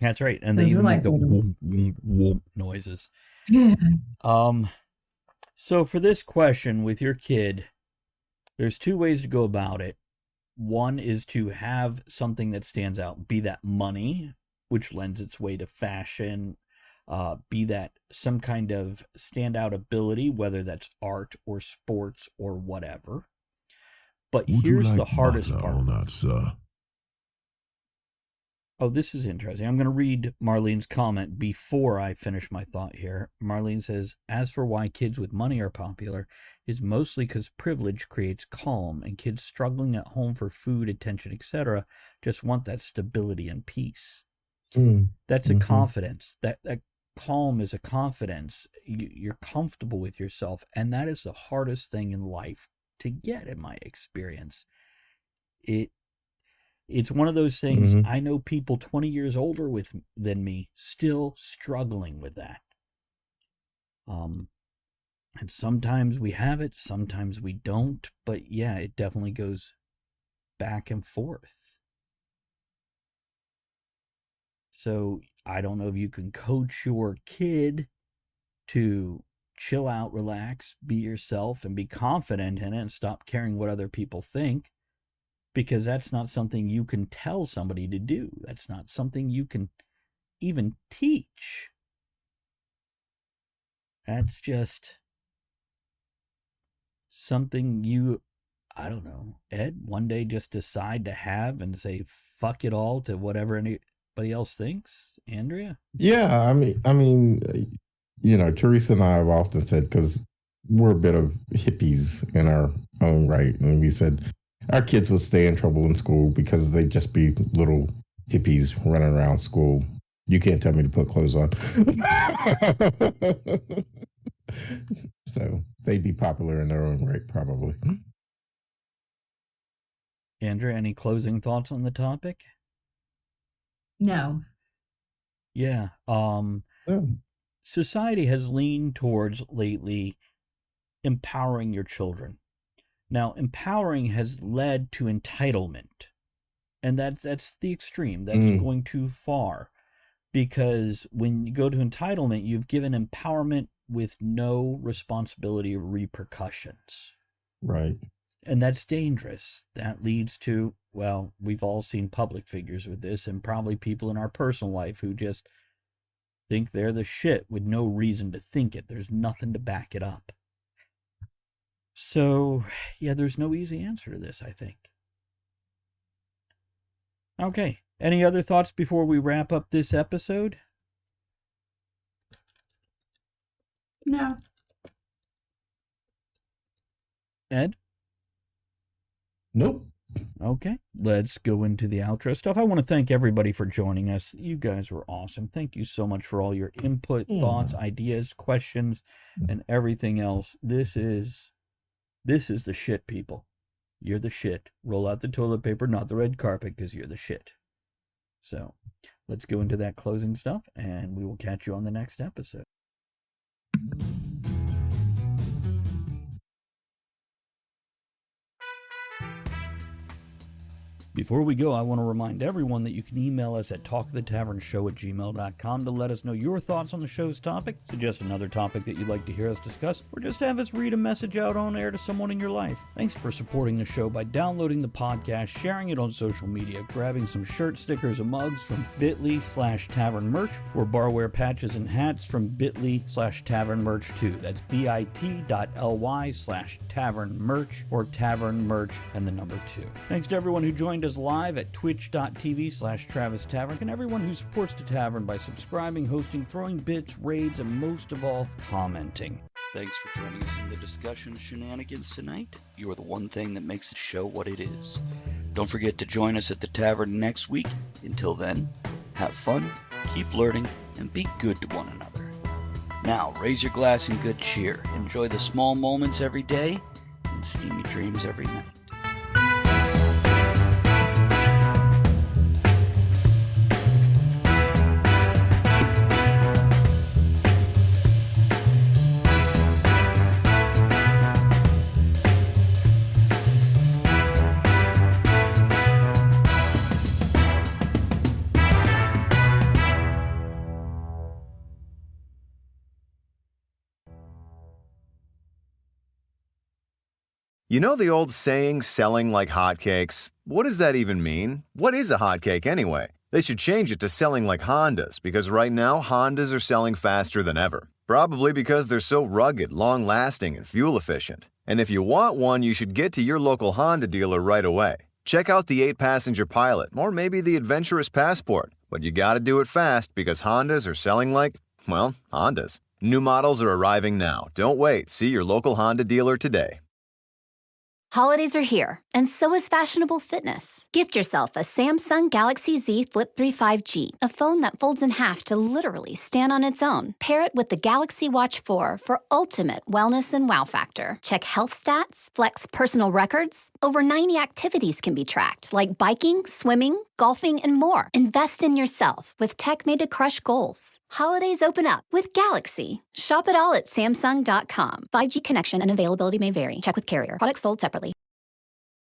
That's right. And they Those are even make the lightsabers. whoom, whoom, whoom noises. Yeah. So for this question with your kid, there's two ways to go about it. One is to have something that stands out, be that money, which lends its way to fashion, be that some kind of standout ability, whether that's art or sports or whatever. But Would you here's like the hardest butter part. or not, sir? Oh, this is interesting. I'm going to read Marlene's comment before I finish my thought here. Marlene says, as for why kids with money are popular, is mostly because privilege creates calm, and kids struggling at home for food, attention, etc. just want that stability and peace. That's a confidence. That calm is a confidence. You're comfortable with yourself, and that is the hardest thing in life to get, in my experience. It's one of those things. I know people 20 years older than me still struggling with that. And sometimes we have it, sometimes we don't. But yeah, it definitely goes back and forth. So I don't know if you can coach your kid to chill out, relax, be yourself, and be confident in it and stop caring what other people think. Because that's not something you can tell somebody to do. That's not something you can even teach. That's just something you, I don't know, Ed, one day just decide to have and say, fuck it all to whatever anybody else thinks. Andrea? Yeah, I mean, Teresa and I have often said, because we're a bit of hippies in our own right, and we said, our kids would stay in trouble in school because they'd just be little hippies running around school. You can't tell me to put clothes on. So they'd be popular in their own right, probably. Andrea, any closing thoughts on the topic? No. Yeah. Society has leaned towards lately empowering your children. Now, empowering has led to entitlement, and that's the extreme. That's going too far, because when you go to entitlement, you've given empowerment with no responsibility or repercussions. Right. And that's dangerous. That leads to, well, we've all seen public figures with this, and probably people in our personal life who just think they're the shit with no reason to think it. There's nothing to back it up. So, yeah, there's no easy answer to this, I think. Okay. Any other thoughts before we wrap up this episode? No. Ed? Nope. Okay, let's go into the outro stuff. I want to thank everybody for joining us. You guys were awesome. Thank you so much for all your input, thoughts, ideas, questions, and everything else. This is the shit, people. You're the shit. Roll out the toilet paper, not the red carpet, because you're the shit. So let's go into that closing stuff, and we will catch you on the next episode. Before we go, I want to remind everyone that you can email us at talkofthetavernshow@gmail.com to let us know your thoughts on the show's topic, suggest another topic that you'd like to hear us discuss, or just have us read a message out on air to someone in your life. Thanks for supporting the show by downloading the podcast, sharing it on social media, grabbing some shirt stickers and mugs from bit.ly/tavernmerch, or barware patches and hats from bit.ly/tavernmerch2. That's bit.ly/tavernmerch or tavernmerch and the number 2. Thanks to everyone who joined us live at twitch.tv/Travis Tavern, and everyone who supports the tavern by subscribing, hosting, throwing bits, raids, and most of all, commenting. Thanks for joining us in the discussion shenanigans tonight. You are the one thing that makes the show what it is. Don't forget to join us at the tavern next week. Until then, have fun, keep learning, and be good to one another. Now, raise your glass in good cheer. Enjoy the small moments every day and steamy dreams every night. You know the old saying, selling like hotcakes? What does that even mean? What is a hotcake anyway? They should change it to selling like Hondas, because right now Hondas are selling faster than ever. Probably because they're so rugged, long-lasting, and fuel-efficient. And if you want one, you should get to your local Honda dealer right away. Check out the 8-passenger Pilot, or maybe the adventurous Passport. But you gotta do it fast, because Hondas are selling like, well, Hondas. New models are arriving now. Don't wait. See your local Honda dealer today. Holidays are here, and so is fashionable fitness. Gift yourself a Samsung Galaxy Z Flip 3 5G, a phone that folds in half to literally stand on its own. Pair it with the Galaxy Watch 4 for ultimate wellness and wow factor. Check health stats, flex personal records. Over 90 activities can be tracked, like biking, swimming, golfing, and more. Invest in yourself with tech made to crush goals. Holidays open up with Galaxy. Shop it all at Samsung.com. 5G connection and availability may vary. Check with carrier. Products sold separately.